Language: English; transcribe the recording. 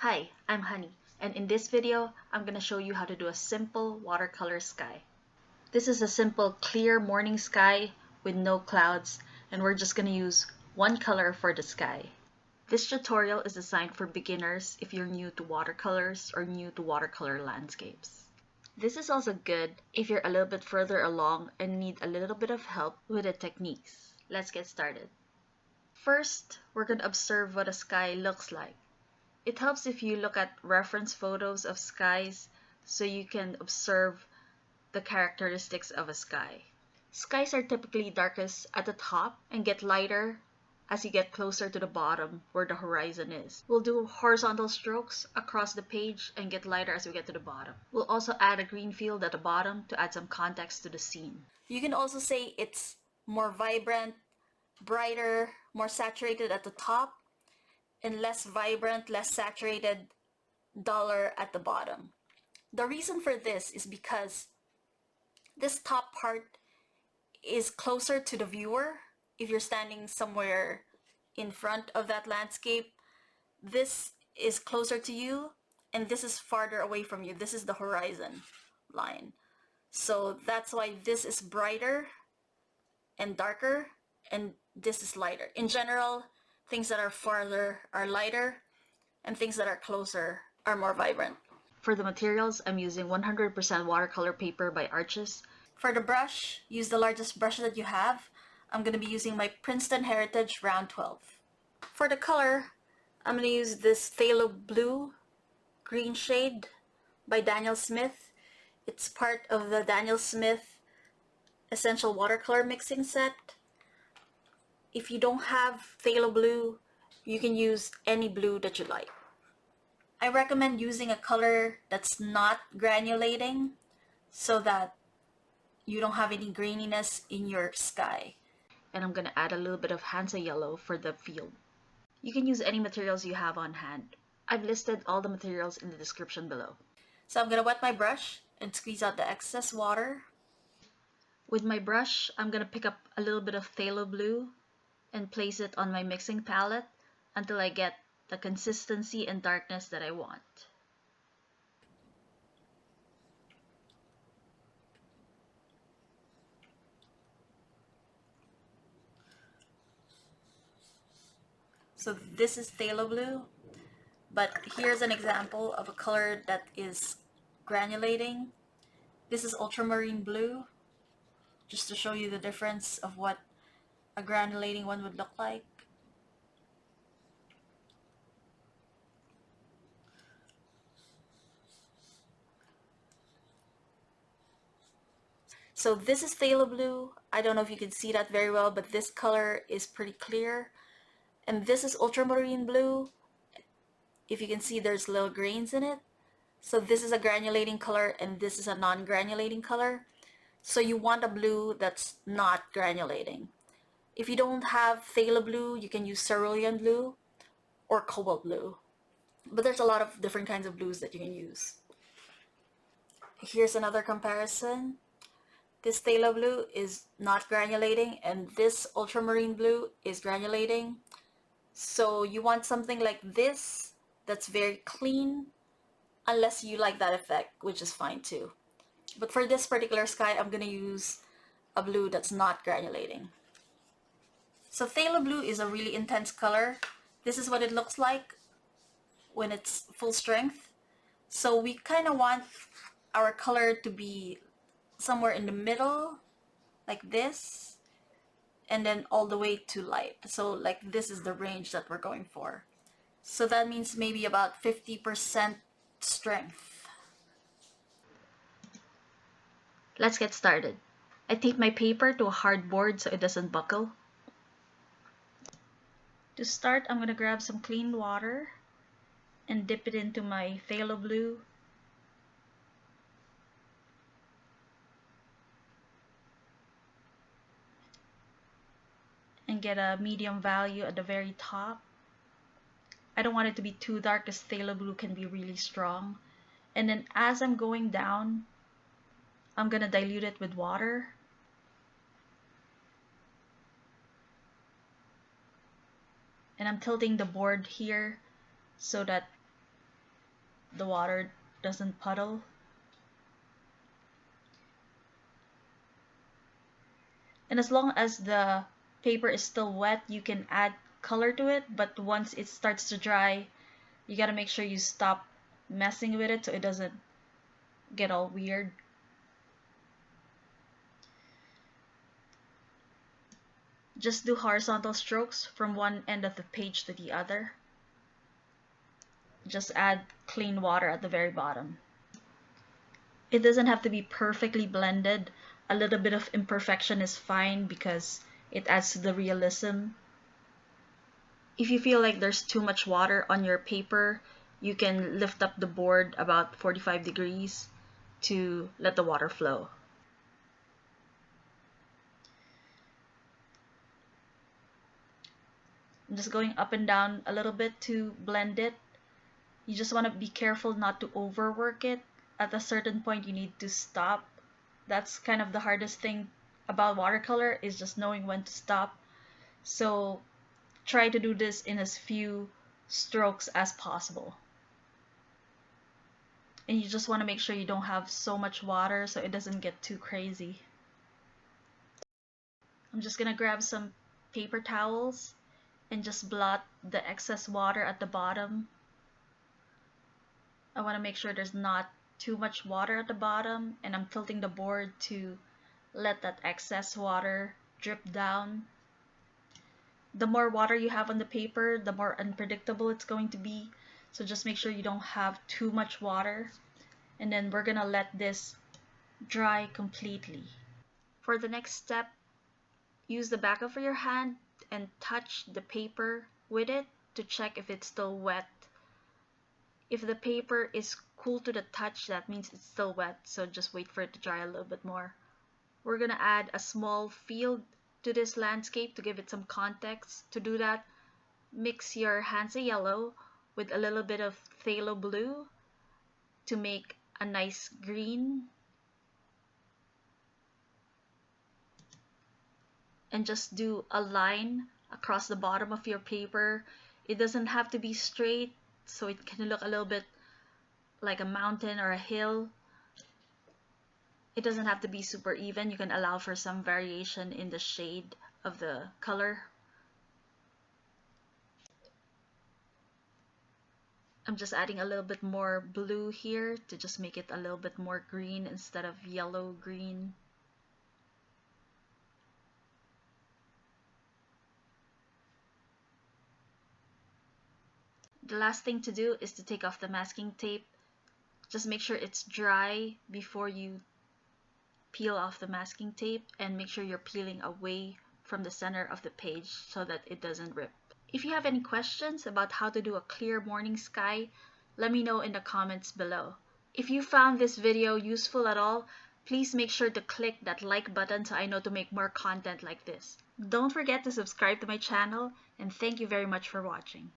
Hi, I'm Honey, and in this video, I'm going to show you how to do a simple watercolor sky. This is a simple clear morning sky with no clouds, and we're just going to use one color for the sky. This tutorial is designed for beginners if you're new to watercolors or new to watercolor landscapes. This is also good if you're a little bit further along and need a little bit of help with the techniques. Let's get started. First, we're going to observe what a sky looks like. It helps if you look at reference photos of skies so you can observe the characteristics of a sky. Skies are typically darkest at the top and get lighter as you get closer to the bottom where the horizon is. We'll do horizontal strokes across the page and get lighter as we get to the bottom. We'll also add a green field at the bottom to add some context to the scene. You can also say it's more vibrant, brighter, more saturated at the top, and less vibrant, less saturated, duller at the bottom. The reason for this is because this top part is closer to the viewer. If you're standing somewhere in front of that landscape, this is closer to you and this is farther away from you. This is the horizon line. So that's why this is brighter and darker and this is lighter. In general, things that are farther are lighter and things that are closer are more vibrant. For the materials, I'm using 100% watercolor paper by Arches. For the brush, use the largest brush that you have. I'm going to be using my Princeton Heritage Round 12. For the color, I'm going to use this Phthalo Blue green shade by Daniel Smith. It's part of the Daniel Smith Essential Watercolor Mixing Set. If you don't have Phthalo Blue, you can use any blue that you like. I recommend using a color that's not granulating so that you don't have any graininess in your sky. And I'm going to add a little bit of Hansa yellow for the field. You can use any materials you have on hand. I've listed all the materials in the description below. So I'm going to wet my brush and squeeze out the excess water. With my brush, I'm going to pick up a little bit of phthalo blue and place it on my mixing palette until I get the consistency and darkness that I want. So this is phthalo blue, but here's an example of a color that is granulating. This is ultramarine blue, just to show you the difference of what a granulating one would look like. So this is phthalo blue. I don't know if you can see that very well, but this color is pretty clear. And this is ultramarine blue. If you can see, there's little grains in it. So this is a granulating color and this is a non-granulating color. So you want a blue that's not granulating. If you don't have phthalo blue, you can use cerulean blue or cobalt blue. But there's a lot of different kinds of blues that you can use. Here's another comparison. This phthalo blue is not granulating and this ultramarine blue is granulating. So you want something like this that's very clean, unless you like that effect, which is fine too. But for this particular sky, I'm going to use a blue that's not granulating. So phthalo blue is a really intense color. This is what it looks like when it's full strength. So we kind of want our color to be somewhere in the middle, like this, and then all the way to light. So like this is the range that we're going for. So that means maybe about 50% strength. Let's get started. I tape my paper to a hard board so it doesn't buckle. To start, I'm going to grab some clean water and dip it into my phthalo blue. And get a medium value at the very top. I don't want it to be too dark because phthalo blue can be really strong. And then as I'm going down, I'm going to dilute it with water. And I'm tilting the board here so that the water doesn't puddle. And as long as the paper is still wet, you can add color to it, but once it starts to dry, you gotta make sure you stop messing with it so it doesn't get all weird. Just do horizontal strokes from one end of the page to the other. Just add clean water at the very bottom. It doesn't have to be perfectly blended. A little bit of imperfection is fine because it adds to the realism. If you feel like there's too much water on your paper, you can lift up the board about 45 degrees to let the water flow. I'm just going up and down a little bit to blend it. You just want to be careful not to overwork it. At a certain point, you need to stop. That's kind of the hardest thing about watercolor, is just knowing when to stop. So try to do this in as few strokes as possible. And you just want to make sure you don't have so much water so it doesn't get too crazy. I'm just gonna grab some paper towels and just blot the excess water at the bottom. I want to make sure there's not too much water at the bottom, and I'm tilting the board to let that excess water drip down. The more water you have on the paper, the more unpredictable it's going to be. So just make sure you don't have too much water. And then we're gonna let this dry completely. For the next step, use the back of your hand and touch the paper with it to check if it's still wet. If the paper is cool to the touch, that means it's still wet, so just wait for it to dry a little bit more. We're gonna add a small field to this landscape to give it some context. To do that, mix your Hansa yellow with a little bit of phthalo blue to make a nice green. And just do a line across the bottom of your paper. It doesn't have to be straight, so it can look a little bit like a mountain or a hill. It doesn't have to be super even. You can allow for some variation in the shade of the color. I'm just adding a little bit more blue here to just make it a little bit more green instead of yellow green. The last thing to do is to take off the masking tape. Just make sure it's dry before you peel off the masking tape, and make sure you're peeling away from the center of the page so that it doesn't rip. If you have any questions about how to do a clear morning sky, let me know in the comments below. If you found this video useful at all, please make sure to click that like button so I know to make more content like this. Don't forget to subscribe to my channel, and thank you very much for watching.